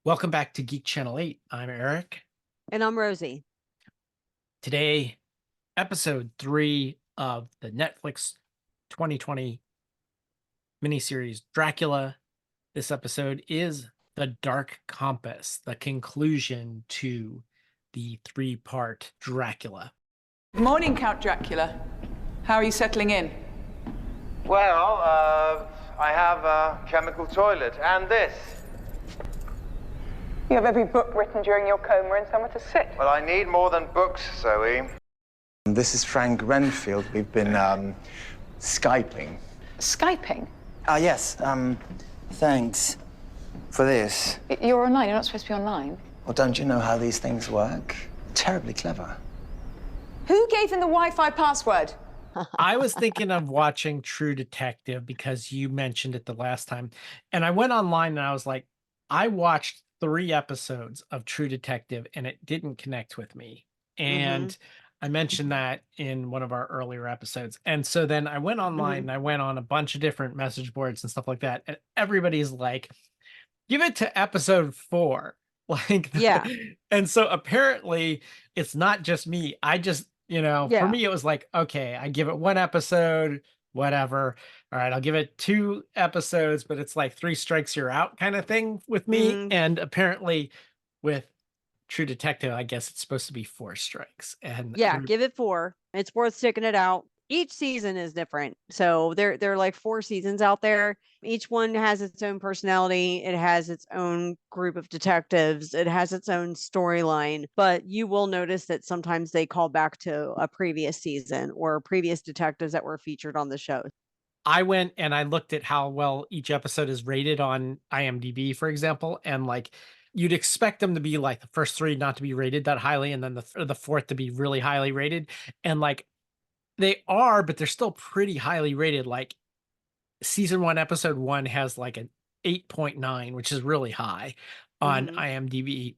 Welcome back to Geek Channel 8. I'm Eric. And I'm Rosie. Today, episode 3 of the Netflix 2020 miniseries Dracula. This episode is The Dark Compass, the conclusion to the 3-part Dracula. Good morning, Count Dracula. How are you settling in? Well, I have a chemical toilet and this. You have every book written during your coma and somewhere to sit. Well, I need more than books, Zoe. This is Frank Renfield. We've been, Skyping. Skyping? Yes, thanks for this. You're online, you're not supposed to be online. Well, don't you know how these things work? Terribly clever. Who gave him the Wi-Fi password? I was thinking of watching True Detective because you mentioned it the last time. And I went online and I was like, I watched 3 episodes of True Detective and it didn't connect with me. And I mentioned that in one of our earlier episodes. And so then I went online and I went on a bunch of different message boards and stuff like that. And everybody's like, give it to episode 4. Like, Yeah. And so apparently it's not just me. I just, for me, it was like, okay, I give it 1 episode, whatever. All right, I'll give it 2 episodes, but it's like 3 strikes, you're out kind of thing with me. And apparently with True Detective, I guess it's supposed to be 4 strikes. And Yeah, give it 4. It's worth sticking it out. Each season is different. So there are like 4 seasons out there. Each one has its own personality. It has its own group of detectives. It has its own storyline. But you will notice that sometimes they call back to a previous season or previous detectives that were featured on the show. I went and I looked at how well each episode is rated on IMDb, for example, and like you'd expect them to be like the first 3 not to be rated that highly, and then the 4th to be really highly rated, and like they are, but they're still pretty highly rated. Like season 1, episode 1 has like an 8.9, which is really high on IMDb.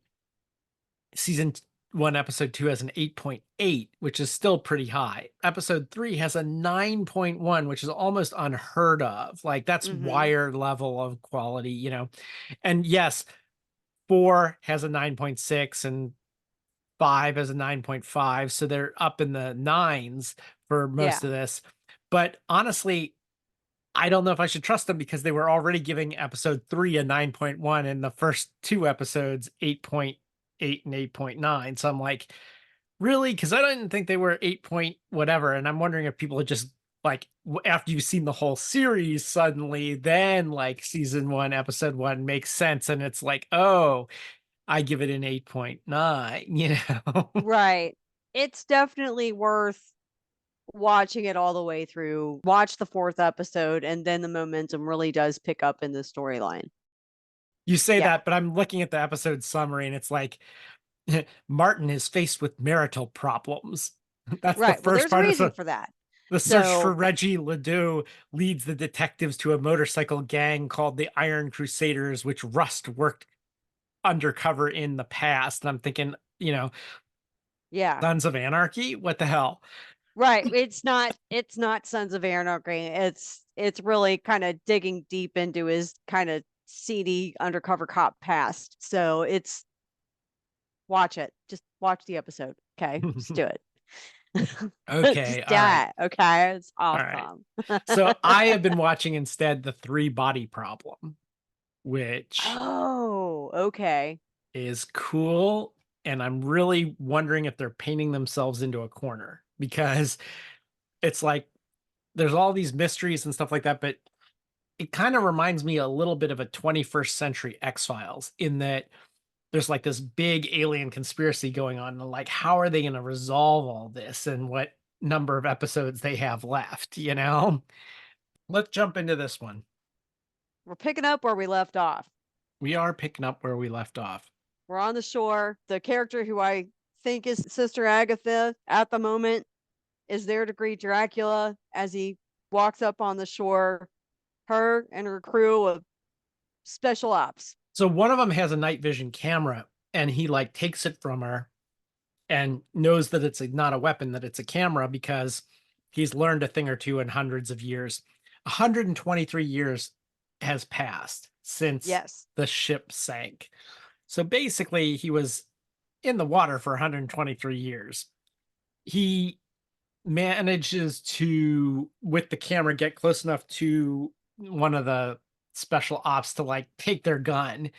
Season 1, episode 2 has an 8.8, which is still pretty high. Episode 3 has a 9.1, which is almost unheard of. Like that's Wire level of quality, And yes, 4 has a 9.6 and 5 has a 9.5. So they're up in the 9s for most of this. But honestly, I don't know if I should trust them because they were already giving episode 3 a 9.1 and the first 2 episodes 8.8 and 8.9. So I'm like, really? Because I didn't think they were 8 point whatever. And I'm wondering if people are just like, after you've seen the whole series, suddenly then like season 1, episode 1 makes sense. And it's like, oh, I give it an 8.9, Right. It's definitely worth watching it all the way through. Watch the 4th episode, and then the momentum really does pick up in the storyline. You say that, but I'm looking at the episode summary and it's like, Martin is faced with marital problems. That's right. the first part there's a reason of for that. the search for Reggie Ledoux leads the detectives to a motorcycle gang called the Iron Crusaders, which Rust worked undercover in the past. And I'm thinking, Sons of Anarchy? What the hell? Right. It's not Sons of Anarchy. It's really kind of digging deep into his kind of seedy undercover cop past. So watch it. Just watch the episode. Okay. Just do it. Okay. Just right. Okay. It's awesome. Right. So I have been watching instead the 3 Body Problem, which okay, is cool. And I'm really wondering if they're painting themselves into a corner because it's like there's all these mysteries and stuff like that, but it kind of reminds me a little bit of a 21st century X-Files in that there's like this big alien conspiracy going on. And like, how are they going to resolve all this and what number of episodes they have left, Let's jump into this one. we're picking up where we left off. We are picking up where we left off. We're on the shore. The character who I think is Sister Agatha at the moment is there to greet Dracula as he walks up on the shore. Her and her crew of special ops. So one of them has a night vision camera and he like takes it from her and knows that it's not a weapon, that it's a camera because he's learned a thing or two in hundreds of years. 123 years has passed since the ship sank. So basically, he was in the water for 123 years. He manages to, with the camera, get close enough to one of the special ops to like take their gun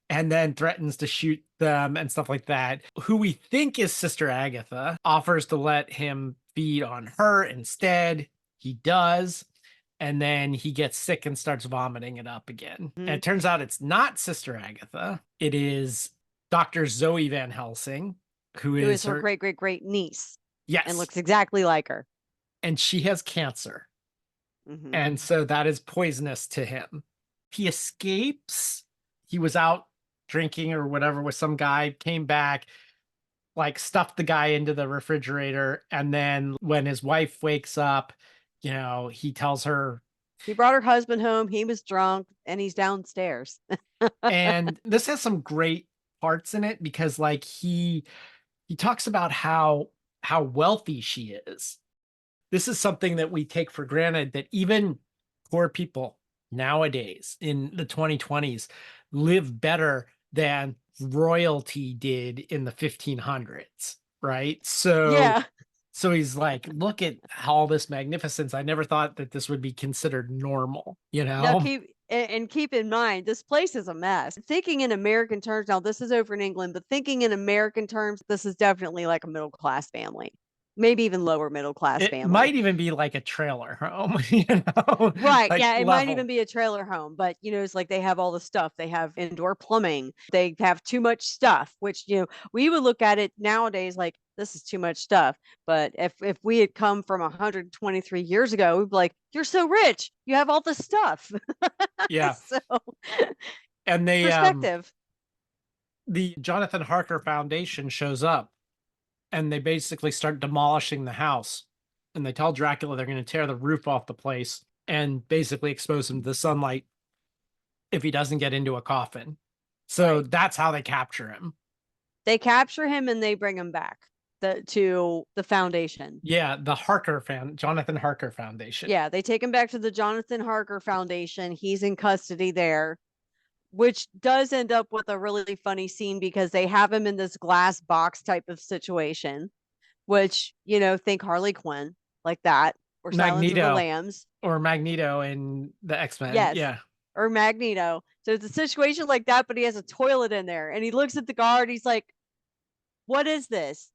and then threatens to shoot them and stuff like that. Who we think is Sister Agatha offers to let him feed on her instead. He does. And then he gets sick and starts vomiting it up again. And it turns out it's not Sister Agatha. It is Dr. Zoe Van Helsing, who Who is is her great great great niece yes, and looks exactly like her. and she has cancer. Mhm. And so that is poisonous to him. He escapes. He was out drinking or whatever with some guy, came back, like stuffed the guy into the refrigerator. And then when his wife wakes up, he tells her, He brought her husband home. He was drunk and he's downstairs. and this has some great parts in it because like he talks about how wealthy she is. This is something that we take for granted, that even poor people nowadays in the 2020s live better than royalty did in the 1500s, right? Yeah. So he's like, look at all this magnificence. I never thought that this would be considered normal, Now keep in mind, this place is a mess. Thinking in American terms, now this is over in England, but thinking in American terms, this is definitely like a middle class family, maybe even lower middle class It family. might even be like a trailer home, Right. like Yeah. It might even level. be a trailer home, but it's like they have all the stuff. They have indoor plumbing. They have too much stuff, which, we would look at it nowadays like this is too much stuff. But if we had come from 123 years ago, we'd be like, you're so rich. You have all this stuff. Yeah. So And perspective. the Jonathan Harker Foundation shows up and they basically start demolishing the house. And they tell Dracula they're going to tear the roof off the place and basically expose him to the sunlight if he doesn't get into a coffin. So that's how they capture him. They capture him and they bring him back to the foundation. Yeah, the Jonathan Harker Foundation. Yeah, they take him back to the Jonathan Harker Foundation. He's in custody there, which does end up with a really funny scene because they have him in this glass box type of situation, which, think Harley Quinn like that, or Silence of the Magneto. Lambs. Or Magneto in the X-Men. Yes. Yeah. Or Magneto. So it's a situation like that, but he has a toilet in there and he looks at the guard. He's like, what is this?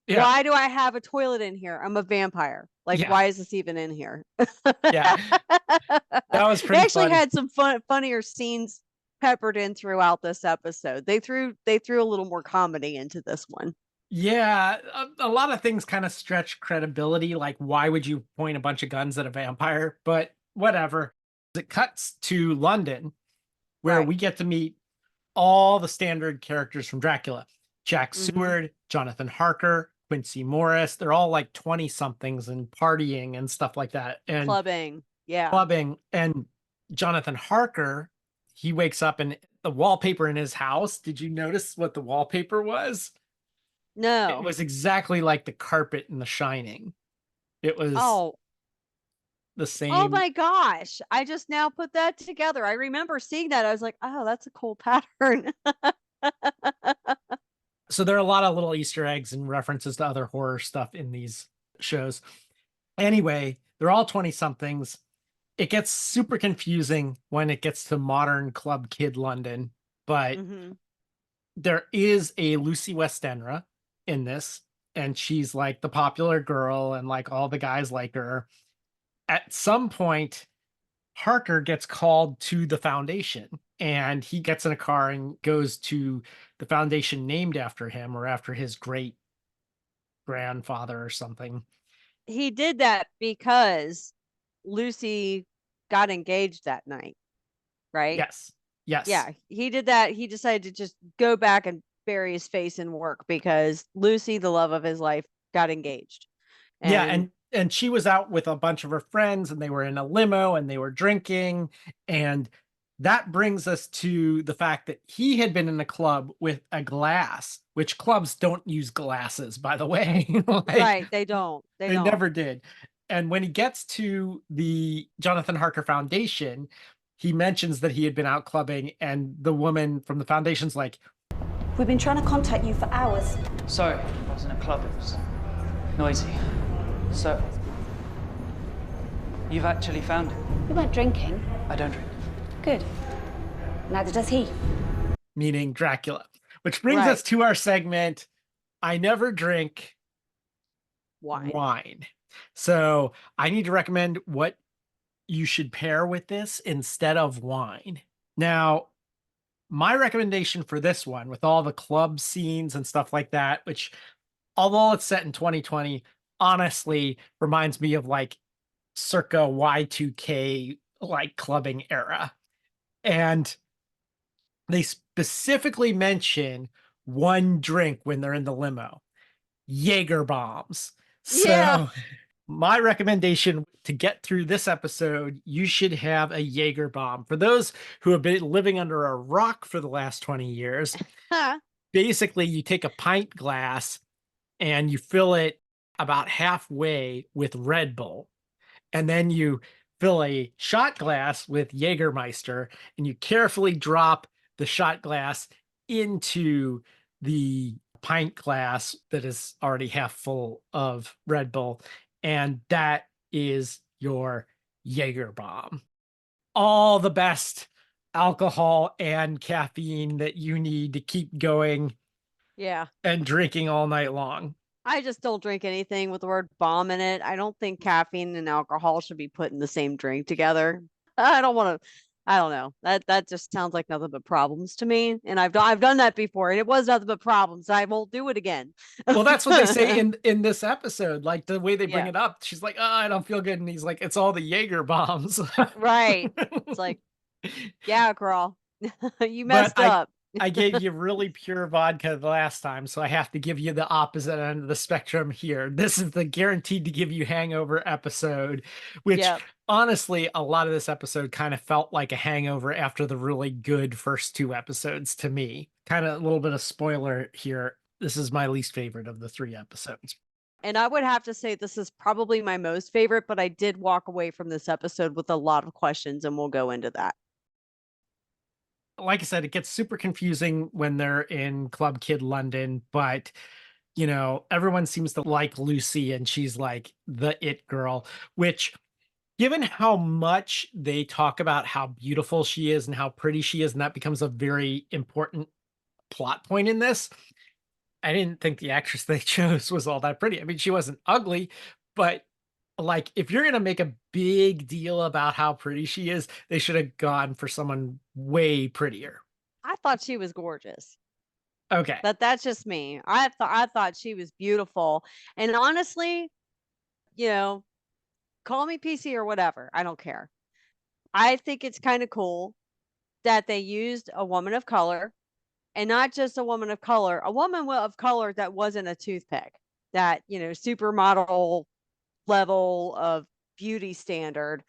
Yeah. Why do I have a toilet in here? I'm a vampire. Like, Yeah. why is this even in here? Yeah. That was They pretty actually funny. had some funnier scenes peppered in throughout this episode. They threw a little more comedy into this one. Yeah, a lot of things kind of stretch credibility. Like, why would you point a bunch of guns at a vampire? But whatever. It cuts to London, where Right. we get to meet all the standard characters from Dracula. Jack Mhm. Seward, Jonathan Harker, Quincy Morris. They're all like 20 somethings and partying and stuff like that. And Clubbing. Yeah. clubbing. And Jonathan Harker, he wakes up and the wallpaper in his house. Did you notice what the wallpaper was? No. It was exactly like the carpet in The Shining. It was Oh. the same. Oh my gosh. I just now put that together. I remember seeing that. I was like, oh, that's a cool pattern. So there are a lot of little Easter eggs and references to other horror stuff in these shows. Anyway, they're all 20 somethings. It gets super confusing when it gets to modern club kid London, but Mhm. there is a Lucy Westenra in this, and she's like the popular girl, and like all the guys like her. At some point, Harker gets called to the foundation, and he gets in a car and goes to the foundation named after him or after his great grandfather or something. He did that because Lucy got engaged that night, right? Yes. Yes. Yeah, he did that. He decided to just go back and bury his face in work because Lucy, the love of his life, got engaged. Yeah, and she was out with a bunch of her friends and they were in a limo and they were drinking, and that brings us to the fact that he had been in a club with a glass, which clubs don't use glasses, by the way. Like, right, they don't. They don't. never did. And when he gets to the Jonathan Harker Foundation, he mentions that he had been out clubbing, and the woman from the foundation's like, We've been trying to contact you for hours. Sorry, I was in a club. It was noisy. So, you've actually found it? We weren't drinking. I don't drink. Good. Neither does he. Meaning Dracula. Which brings Right. us to our segment, I never drink Wine. wine. So I need to recommend what you should pair with this instead of wine. Now, my recommendation for this one, with all the club scenes and stuff like that, which although it's set in 2020, honestly reminds me of like circa Y2K like clubbing era. And they specifically mention one drink when they're in the limo, Jaeger bombs. Yeah. So my recommendation to get through this episode, you should have a Jaeger bomb. For those who have been living under a rock for the last 20 years, basically you take a pint glass and you fill it about halfway with Red Bull. And then you fill a shot glass with Jägermeister and you carefully drop the shot glass into the pint glass that is already half full of Red Bull. And that is your Jaeger bomb. All the best alcohol and caffeine that you need to keep going Yeah. and drinking all night long. I just don't drink anything with the word bomb in it. I don't think caffeine and alcohol should be put in the same drink together. I don't want to. I don't know. That just sounds like nothing but problems to me. And I've done that before, and it was nothing but problems. I won't do it again. Well, that's what they say in this episode. Like the way they bring Yeah. it up, she's like, "Oh, I don't feel good," and he's like, "It's all the Jaeger bombs." Right. It's like, yeah, girl, you But messed up. I gave you really pure vodka the last time, so I have to give you the opposite end of the spectrum here. This is the guaranteed to give you hangover episode, which Yep. honestly, a lot of this episode kind of felt like a hangover after the really good first two episodes to me. Kind of a little bit of spoiler here. This is my least favorite of the three episodes. And I would have to say this is probably my most favorite, but I did walk away from this episode with a lot of questions, and we'll go into that. Like I said, it gets super confusing when they're in Club Kid London, but you know, everyone seems to like Lucy and she's like the it girl, which given how much they talk about how beautiful she is and how pretty she is, and that becomes a very important plot point in this. I didn't think the actress they chose was all that pretty. I mean, she wasn't ugly, but like if you're gonna make a big deal about how pretty she is, they should have gone for someone way prettier. I thought she was gorgeous, Okay. but that's just me. I thought she was beautiful, and honestly, you know, call me PC or whatever. I don't care. I think it's kind of cool that they used a woman of color, and not just a woman of color, a woman of color that wasn't a toothpick, that, supermodel level of beauty standard.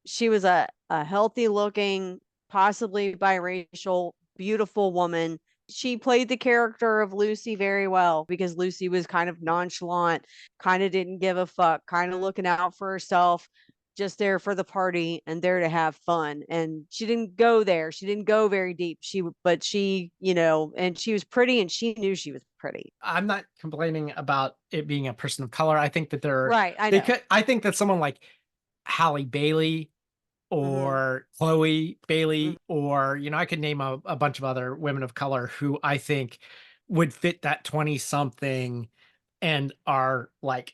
She was a healthy looking, possibly biracial, beautiful woman. She played the character of Lucy very well because Lucy was kind of nonchalant, kind of didn't give a fuck, kind of looking out for herself, just there for the party and there to have fun. And she didn't go there. She didn't go very deep. But she, and she was pretty and she knew she was pretty. I'm not complaining about it being a person of color. I think that Right. I they know. could, I think that someone like Halle Bailey Mm-hmm. or Chloe Bailey, or, I could name a bunch of other women of color who I think would fit that 20 something and are like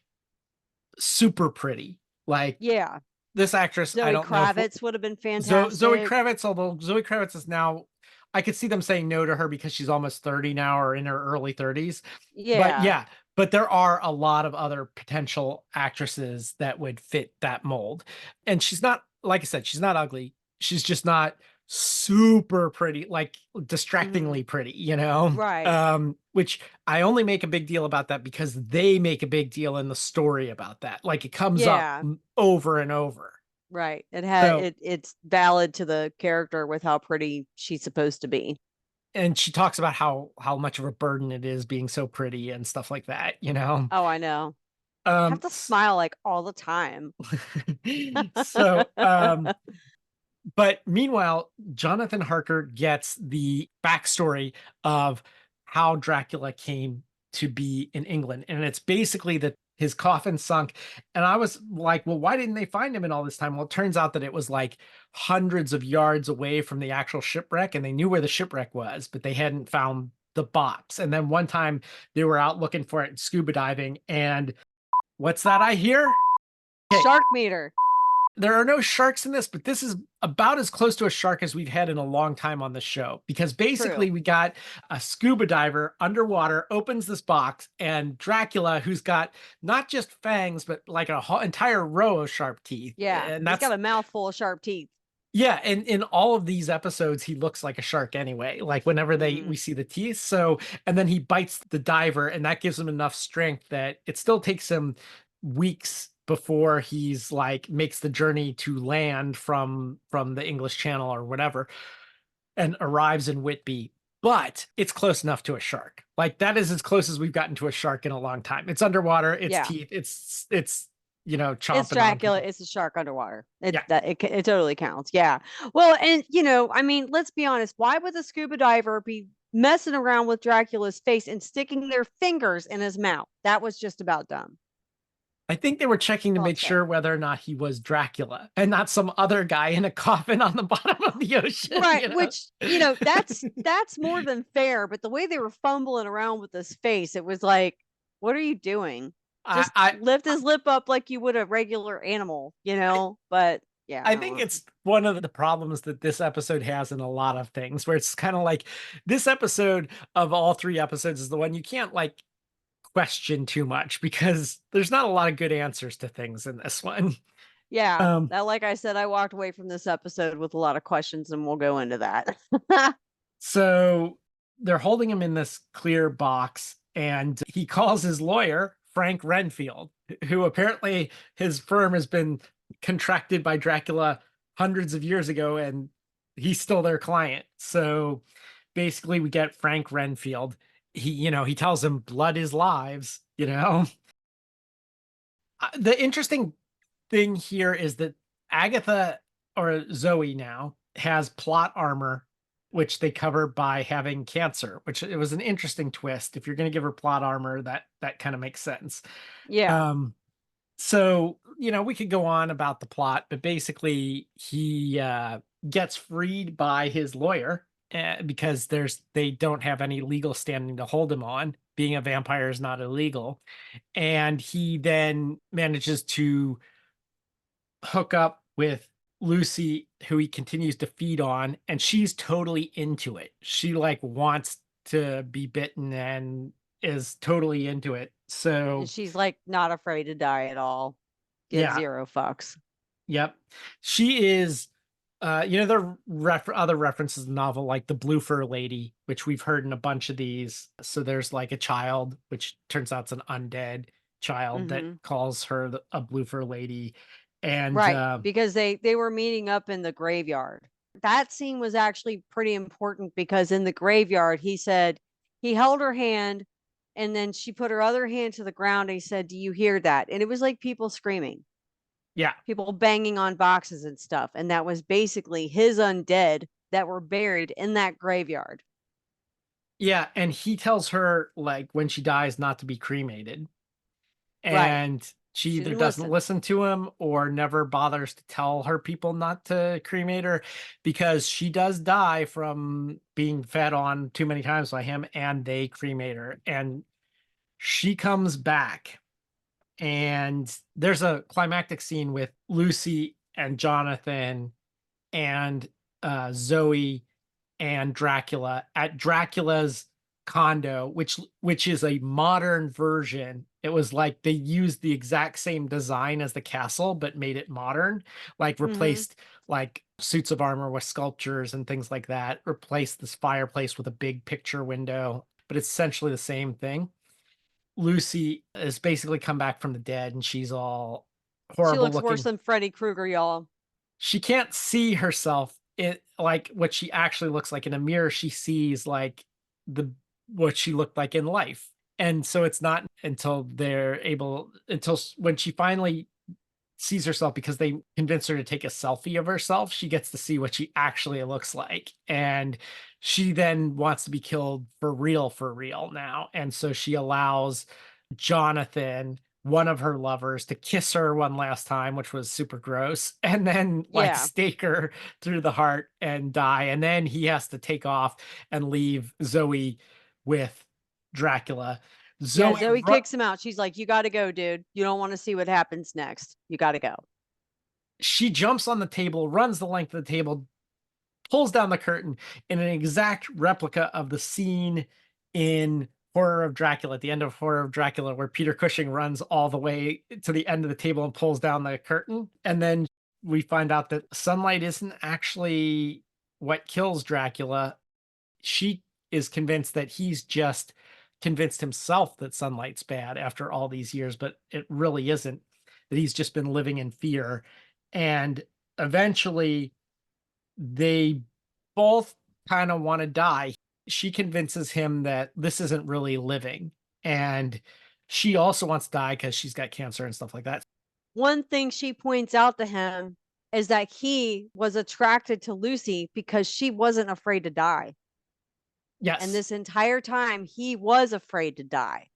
super pretty. Like Yeah. this actress, I Zoe don't know. Kravitz would have been fantastic. Zoe Kravitz, although Zoe Kravitz is now, I could see them saying no to her because she's almost 30 now or in her early 30s. Yeah. But there are a lot of other potential actresses that would fit that mold. And she's not, like I said, she's not ugly. She's just not super pretty, like distractingly pretty, Right. Which I only make a big deal about that because they make a big deal in the story about that. Like it comes up Yeah. over and over. Right. So- It's valid to the character with how pretty she's supposed to be. And she talks about how much of a burden it is being so pretty and stuff like that, Oh, I know. I have to s- smile like all the time. so but meanwhile, Jonathan Harker gets the backstory of how Dracula came to be in England. And it's basically that his coffin sunk. And I was like, well, why didn't they find him in all this time? Well, it turns out that it was like hundreds of yards away from the actual shipwreck, and they knew where the shipwreck was, but they hadn't found the box. And then one time they were out looking for it, scuba diving, and what's that I hear? Okay. Shark meter. There are no sharks in this, but this is about as close to a shark as we've had in a long time on the show, because basically True. we got a scuba diver underwater opens this box, and Dracula, who's got not just fangs but like a whole entire row of sharp teeth. Yeah. And He's that's got a mouthful of sharp teeth. yeah, and in all of these episodes he looks like a shark anyway, like whenever we see the teeth. So, and then he bites the diver, and that gives him enough strength that it still takes him weeks before he's like makes the journey to land from the English Channel or whatever, and arrives in Whitby. But it's close enough to a shark. Like, that is as close as we've gotten to a shark in a long time. It's underwater, it's Yeah. teeth, it's chomping It's Dracula. on It's a shark underwater. Yeah. It totally counts. Yeah. Well, and I mean, let's be honest. Why would the scuba diver be messing around with Dracula's face and sticking their fingers in his mouth? That was just about dumb. I think they were checking to I'll make say. sure whether or not he was Dracula and not some other guy in a coffin on the bottom of the ocean. Right. Which, that's more than fair. But the way they were fumbling around with his face, it was like, what are you doing? Just lift his lip up like you would a regular animal, but yeah. I think it's one of the problems that this episode has in a lot of things, where it's kind of like this episode of all 3 episodes is the one you can't like question too much, because there's not a lot of good answers to things in this one. Yeah. That, like I said, I walked away from this episode with a lot of questions, and we'll go into that. So they're holding him in this clear box, and he calls his lawyer, Frank Renfield, who apparently his firm has been contracted by Dracula hundreds of years ago, and he's still their client. So basically we get Frank Renfield. He tells him blood is lives. The interesting thing here is that Agatha, or Zoe now, has plot armor, which they cover by having cancer, which it was an interesting twist. If you're going to give her plot armor, that kind of makes sense. Yeah. So, we could go on about the plot, but basically he gets freed by his lawyer because they don't have any legal standing to hold him on. Being a vampire is not illegal. And he then manages to hook up with Lucy, who he continues to feed on, and she's totally into it. She like wants to be bitten and is totally into it. So And she's like not afraid to die at all. Gives 0 fucks. Yep. She is there are other references in the novel, like the Blue Fur Lady, which we've heard in a bunch of these. So there's like a child, which turns out it's an undead child that calls her a Blue Fur Lady. And right, because they were meeting up in the graveyard. That scene was actually pretty important, because in the graveyard, he said he held her hand, and then she put her other hand to the ground, and he said, "Do you hear that?" And it was like people screaming. Yeah. People banging on boxes and stuff. And that was basically his undead that were buried in that graveyard. Yeah. And he tells her, like, when she dies, not to be cremated. And she either doesn't listen to him or never bothers to tell her people not to cremate her, because she does die from being fed on too many times by him, and they cremate her. And she comes back. And there's a climactic scene with Lucy and Jonathan and Zoe and Dracula at Dracula's condo, which is a modern version. It was like they used the exact same design as the castle, but made it modern, like replaced like suits of armor with sculptures and things like that, replaced this fireplace with a big picture window, but it's essentially the same thing. Lucy has basically come back from the dead, and she's all horrible She looks looking. worse than Freddy Krueger, y'all. She can't see herself like what she actually looks like in a mirror. She sees like what she looked like in life. And so it's not until when she finally sees herself because they convince her to take a selfie of herself. She gets to see what she actually looks like. And she then wants to be killed for real now. And so she allows Jonathan, one of her lovers, to kiss her one last time, which was super gross, and then like Yeah. stake her through the heart and die. And then he has to take off and leave Zoe with Dracula. Yeah, Zoe, Zoe ru- kicks him out. She's like, "You got to go, dude. You don't want to see what happens next. You got to go." she jumps on the table, runs the length of the table, pulls down the curtain in an exact replica of the scene in Horror of Dracula, at the end of Horror of Dracula, where Peter Cushing runs all the way to the end of the table and pulls down the curtain. And then we find out that sunlight isn't actually what kills Dracula. She is convinced that he's just convinced himself that sunlight's bad after all these years, but it really isn't, that he's just been living in fear. And eventually, they both kind of want to die. She convinces him that this isn't really living. And she also wants to die because she's got cancer and stuff like that. One thing she points out to him is that he was attracted to Lucy because she wasn't afraid to die. And Yes. this entire time, he was afraid to die.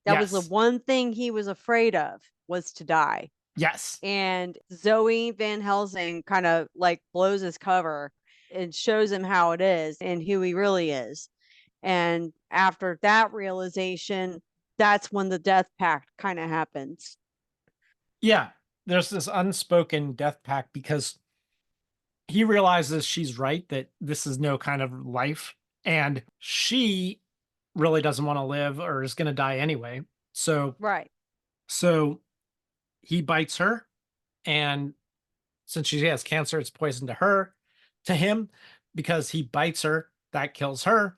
That was the Yes. one thing he was afraid of, was to die. Yes. And Zoe Van Helsing kind of like blows his cover and shows him how it is and who he really is. And after that realization, that's when the death pact kind of happens. Yeah. There's this unspoken death pact because he realizes she's right, that this is no kind of life. And she really doesn't want to live or is going to die anyway. So, Right. so he bites her, and since she has cancer, it's poison to her, to him, because he bites her, that kills her.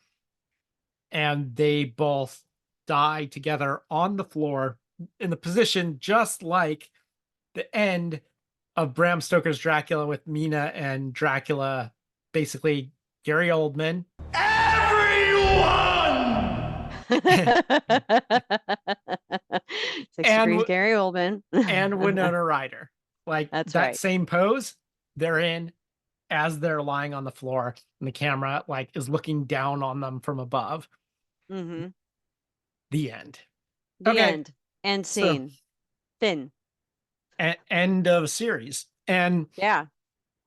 And they both die together on the floor in the position just like the end of Bram Stoker's Dracula, with Mina and Dracula, basically Gary Oldman. Six And Degrees Gary Oldman. and Winona Ryder. Like That's that right. same pose they're in as they're lying on the floor, and the camera like is looking down on them from above. Mm-hmm. The end. The Okay. end. End So, scene. Fin. end of series. And Yeah.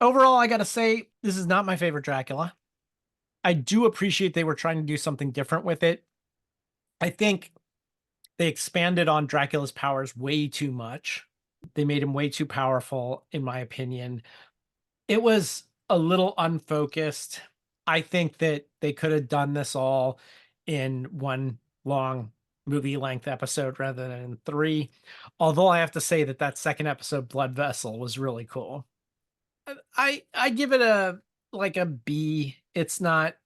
overall, I gotta say, this is not my favorite Dracula. I do appreciate they were trying to do something different with it. I think they expanded on Dracula's powers way too much. They made him way too powerful, in my opinion. It was a little unfocused. I think that they could have done this all in one long movie length episode rather than in three. Although I have to say that that second episode, Blood Vessel, was really cool. I give it a like a B. It's not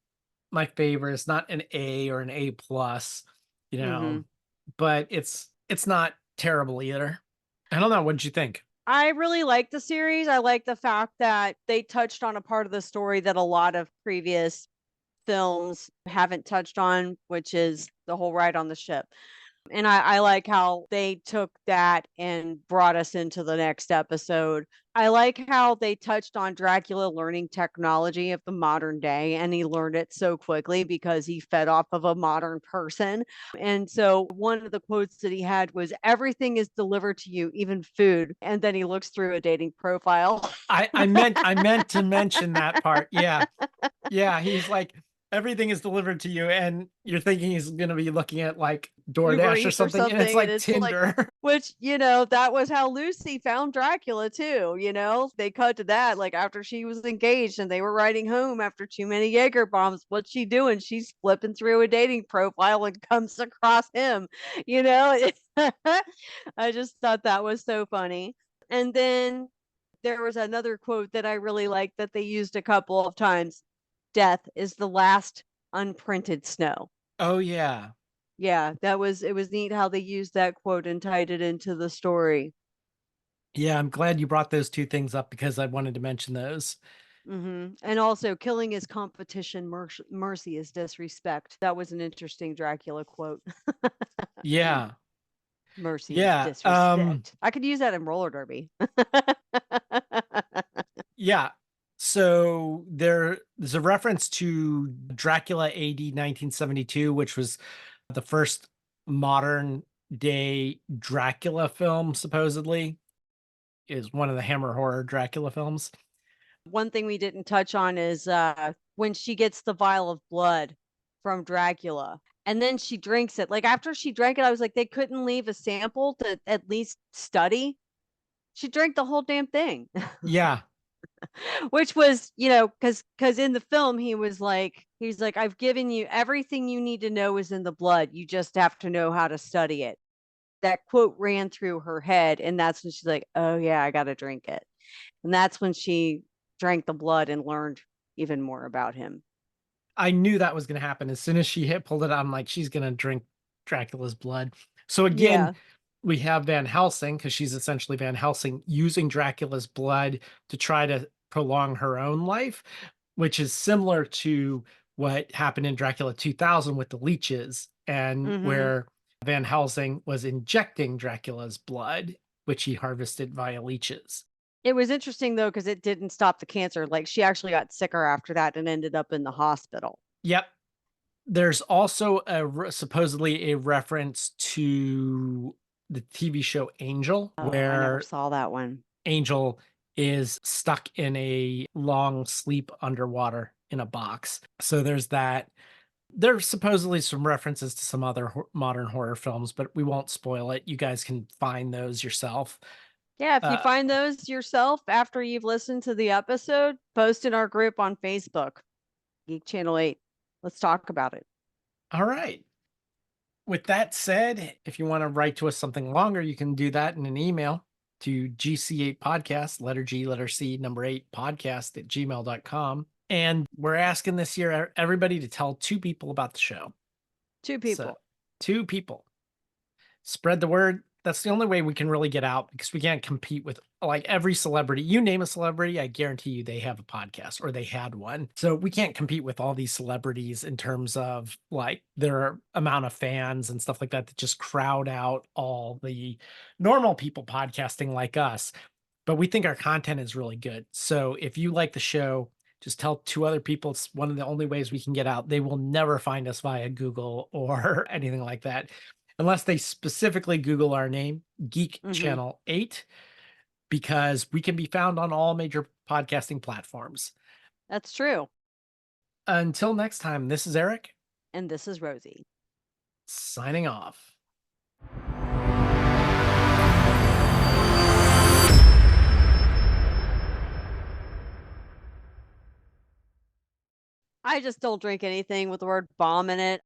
my favorite. It's not an A or an A plus, you Mm-hmm. know, but it's not terrible either. I don't know. What did you think? I really like the series. I like the fact that they touched on a part of the story that a lot of previous films haven't touched on, which is the whole ride on the ship. And I like how they took that and brought us into the next episode. I like how they touched on Dracula learning technology of the modern day, and he learned it so quickly because he fed off of a modern person. And so one of the quotes that he had was, "Everything is delivered to you, even food." And then he looks through a dating profile. I meant to mention that part. Yeah. Yeah, he's like, everything is delivered to you, and you're thinking he's gonna be looking at like Uber DoorDash or Eats or something, and it's something, and like it's like, Tinder. which, that was how Lucy found Dracula too. They cut to that like after she was engaged and they were riding home after too many Jaeger bombs. What's she doing? She's flipping through a dating profile and comes across him. you know I just thought that was so funny. And then there was another quote that I really liked that they used a couple of times: "Death is the last unprinted snow." Oh yeah. Yeah, it was neat how they used that quote and tied it into the story. Yeah, I'm glad you brought those two things up because I wanted to mention those. And also, "Killing is competition, mercy is disrespect." That was an interesting Dracula quote. Yeah. Mercy is Yeah, disrespect. I could use that in roller derby. Yeah. So there's a reference to Dracula AD 1972, which was the first modern day Dracula film, supposedly, is one of the Hammer horror Dracula films. One thing we didn't touch on is when she gets the vial of blood from Dracula and then she drinks it. Like after she drank it, I was like, they couldn't leave a sample to at least study. She drank the whole damn thing. Yeah. Which was, because in the film he's like, I've given you everything you need to know is in the blood. You just have to know how to study it. That quote ran through her head, and that's when she's like, oh yeah, I gotta drink it. And that's when she drank the blood and learned even more about him. I knew that was going to happen. As soon as she pulled it out, I'm like, she's going to drink Dracula's blood. So again, Yeah. we have Van Helsing, because she's essentially Van Helsing using Dracula's blood to try to prolong her own life, which is similar to what happened in Dracula 2000 with the leeches, and Mm-hmm. where Van Helsing was injecting Dracula's blood, which he harvested via leeches. It was interesting though, because it didn't stop the cancer. Like she actually got sicker after that and ended up in the hospital. Yep. There's also supposedly a reference to the TV show Angel, Oh, I never where saw that one. Angel is stuck in a long sleep underwater in a box. So there's that. There's supposedly some references to some other modern horror films, but we won't spoil it. You guys can find those yourself. Yeah, if you Uh, find those yourself after you've listened to the episode, post in our group on Facebook, Geek Channel 8. Let's talk about it. all right. With that said, if you want to write to us something longer, you can do that in an email to GC8podcast, letter G, letter C, number 8 podcast at gmail.com. And we're asking this year everybody to tell 2 people about the show. 2 people. So, 2 people. Spread the word. That's the only way we can really get out, because we can't compete with like every celebrity. You name a celebrity, I guarantee you they have a podcast or they had one. So we can't compete with all these celebrities in terms of like their amount of fans and stuff like that just crowd out all the normal people podcasting like us. But we think our content is really good. So if you like the show, just tell 2 other people. It's one of the only ways we can get out. They will never find us via Google or anything like that, unless they specifically Google our name, Geek Mhm. Channel 8, because we can be found on all major podcasting platforms. That's true. Until next time, this is Eric, And this is Rosie. signing off. I just don't drink anything with the word bomb in it.